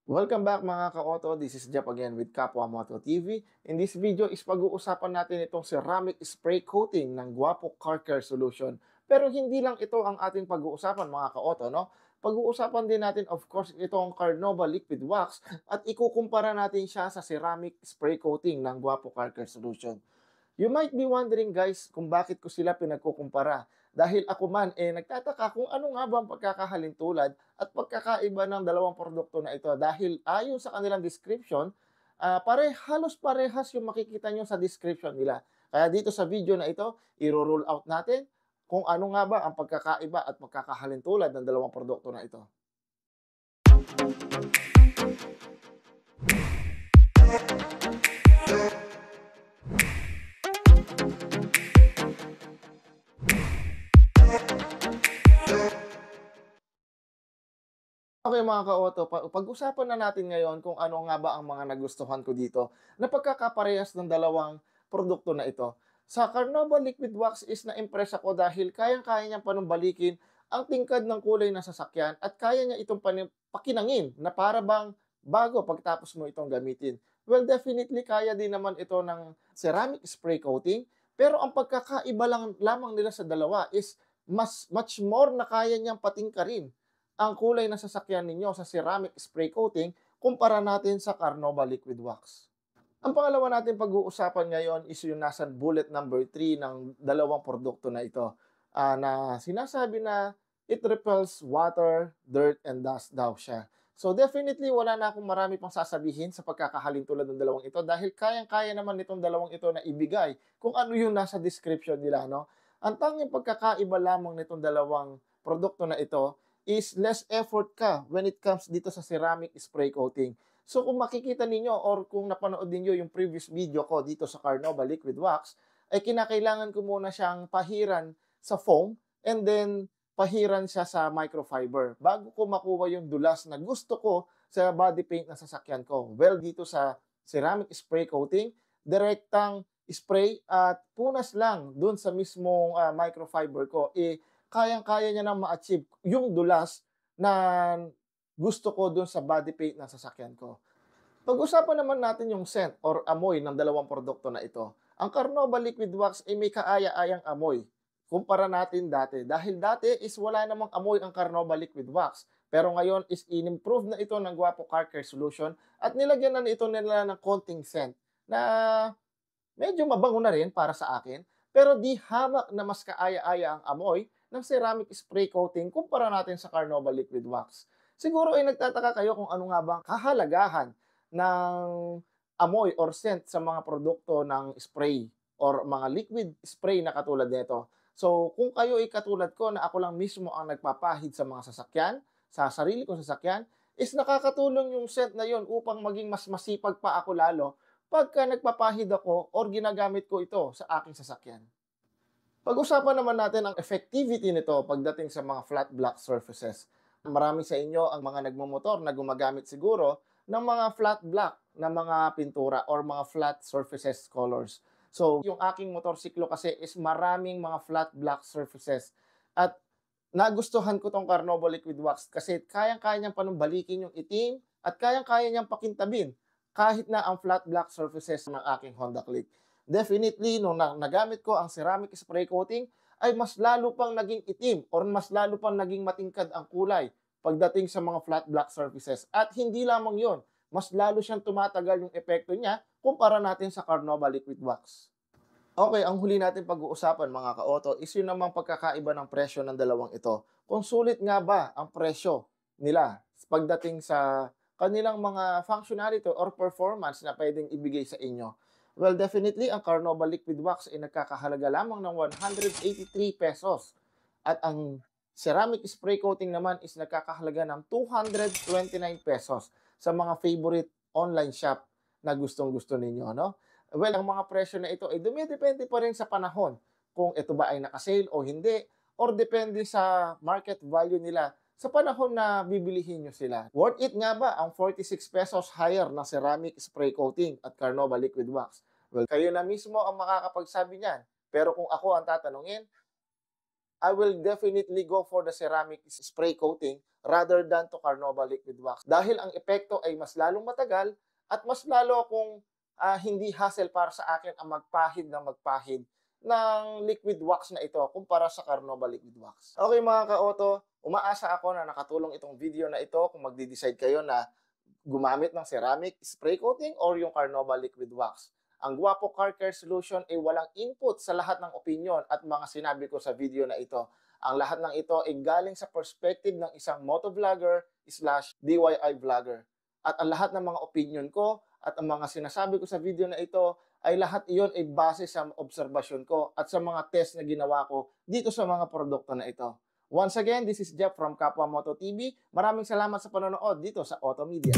Welcome back mga ka-auto. This is Jep again with Kapwa Moto TV. In this video is pag-uusapan natin itong ceramic spray coating ng Guapo Car Care Solution. Pero hindi lang ito ang ating pag-uusapan mga ka-auto, no? Pag-uusapan din natin of course itong Carnauba Liquid Wax at ikukumpara natin siya sa ceramic spray coating ng Guapo Car Care Solution. You might be wondering guys kung bakit ko sila pinagkukumpara. Dahil ako man nagtataka kung ano nga ba ang pagkakahalintulad at pagkakaiba ng dalawang produkto na ito. Dahil ayon sa kanilang description, halos parehas yung makikita nyo sa description nila. Kaya dito sa video na ito, i-roll out natin kung ano nga ba ang pagkakaiba at pagkakahalintulad ng dalawang produkto na ito. Okay mga ka-auto, pag-usapan na natin ngayon kung ano nga ba ang mga nagustuhan ko dito na pagkakaparehas ng dalawang produkto na ito. Sa Carnauba Liquid Wax is na-impress ako dahil kayang-kaya niyang panumbalikin ang tingkad ng kulay ng sasakyan at kaya niya itong pakinangin na para bang bago pagtapos mo itong gamitin. Well, definitely kaya din naman ito ng ceramic spray coating, pero ang pagkakaiba lang lamang nila sa dalawa is much more na kaya niyang patingkarin ang kulay ng sasakyan ninyo sa ceramic spray coating kumpara natin sa Carnauba Liquid Wax. Ang pangalawa natin pag-uusapan ngayon is yung nasa bullet number 3 ng dalawang produkto na ito, na sinasabi na it repels water, dirt, and dust daw siya. So definitely wala na akong marami pang sasabihin sa pagkakahalin tulad ng dalawang ito dahil kayang-kaya naman nitong dalawang ito na ibigay kung ano yung nasa description nila, no? Ang tanging pagkakaiba lamang nitong dalawang produkto na ito is less effort ka when it comes dito sa ceramic spray coating. So kung makikita ninyo or kung napanood niyo yung previous video ko dito sa Carnauba Liquid Wax, ay kinakailangan ko muna siyang pahiran sa foam and then pahiran siya sa microfiber bago ko makuha yung dulas na gusto ko sa body paint ng sasakyan ko. Well, dito sa ceramic spray coating, direktang spray at punas lang dun sa mismong microfiber ko, kayang-kaya niya nang ma-achieve yung dulas na gusto ko dun sa body paint ng sasakyan ko. Pag-usapan naman natin yung scent or amoy ng dalawang produkto na ito. Ang Carnauba Liquid Wax ay may kaaya-ayang amoy kumpara natin dati. Dahil dati is wala namang amoy ang Carnauba Liquid Wax. Pero ngayon is in-improve na ito ng Guapo Car Care Solution at nilagyan na ito nila ng konting scent na medyo mabango na rin para sa akin. Pero di hamak na mas kaaya-aya ang amoy ng ceramic spray coating kumpara natin sa Carnauba Liquid Wax. Siguro ay nagtataka kayo kung ano nga ba ang kahalagahan ng amoy or scent sa mga produkto ng spray or mga liquid spray na katulad nito. So, kung kayo ay katulad ko na ako lang mismo ang nagpapahid sa mga sasakyan, sa sarili kong sasakyan, is nakakatulong yung scent na yon upang maging mas masipag pa ako lalo pagka nagpapahid ako or ginagamit ko ito sa aking sasakyan. Pag-usapan naman natin ang effectivity nito pagdating sa mga flat black surfaces. Marami sa inyo ang mga nagmumotor na gumagamit siguro ng mga flat black na mga pintura or mga flat surfaces colors. So, yung aking motorsiklo kasi is maraming mga flat black surfaces. At nagustuhan ko tong Carnauba Liquid Wax kasi kayang-kaya niyang panumbalikin yung itim at kayang-kaya niyang pakintabin kahit na ang flat black surfaces ng aking Honda Click. Definitely, nung nagamit ko ang ceramic spray coating, ay mas lalo pang naging itim or mas lalo pang naging matingkad ang kulay pagdating sa mga flat black surfaces. At hindi lamang yon, mas lalo siyang tumatagal yung epekto niya kumpara natin sa Carnauba Liquid Wax. Okay, ang huli natin pag-uusapan mga ka-auto is yun namang pagkakaiba ng presyo ng dalawang ito. Kung sulit nga ba ang presyo nila pagdating sa kanilang mga functionality or performance na pwedeng ibigay sa inyo. Well, definitely, ang Carnauba Liquid Wax ay nagkakahalaga lamang ng 183 pesos. At ang ceramic spray coating naman is nagkakahalaga ng 229 pesos sa mga favorite online shop na gustong-gusto ninyo, no? Well, ang mga presyo na ito ay dumidepende pa rin sa panahon kung ito ba ay naka-sale o hindi or depende sa market value nila sa panahon na bibilihin nyo sila. Worth it nga ba ang 46 pesos higher na ceramic spray coating at Carnauba Liquid Wax? Well, kayo na mismo ang makakapagsabi niyan. Pero kung ako ang tatanungin, I will definitely go for the ceramic spray coating rather than to Carnauba liquid wax. Dahil ang epekto ay mas lalong matagal at mas lalo akong hindi hassle para sa akin ang magpahid ng liquid wax na ito kumpara sa Carnauba liquid wax. Okay mga ka-auto, umaasa ako na nakatulong itong video na ito kung magde-decide kayo na gumamit ng ceramic spray coating or yung Carnauba liquid wax. Ang Guapo Car Care Solution ay walang input sa lahat ng opinion at mga sinabi ko sa video na ito. Ang lahat ng ito ay galing sa perspective ng isang motovlogger slash DIY vlogger. At ang lahat ng mga opinion ko at ang mga sinasabi ko sa video na ito ay lahat iyon ay base sa obserbasyon ko at sa mga test na ginawa ko dito sa mga produkto na ito. Once again, this is Jeff from Kapwa Moto TV. Maraming salamat sa panonood dito sa Auto Media.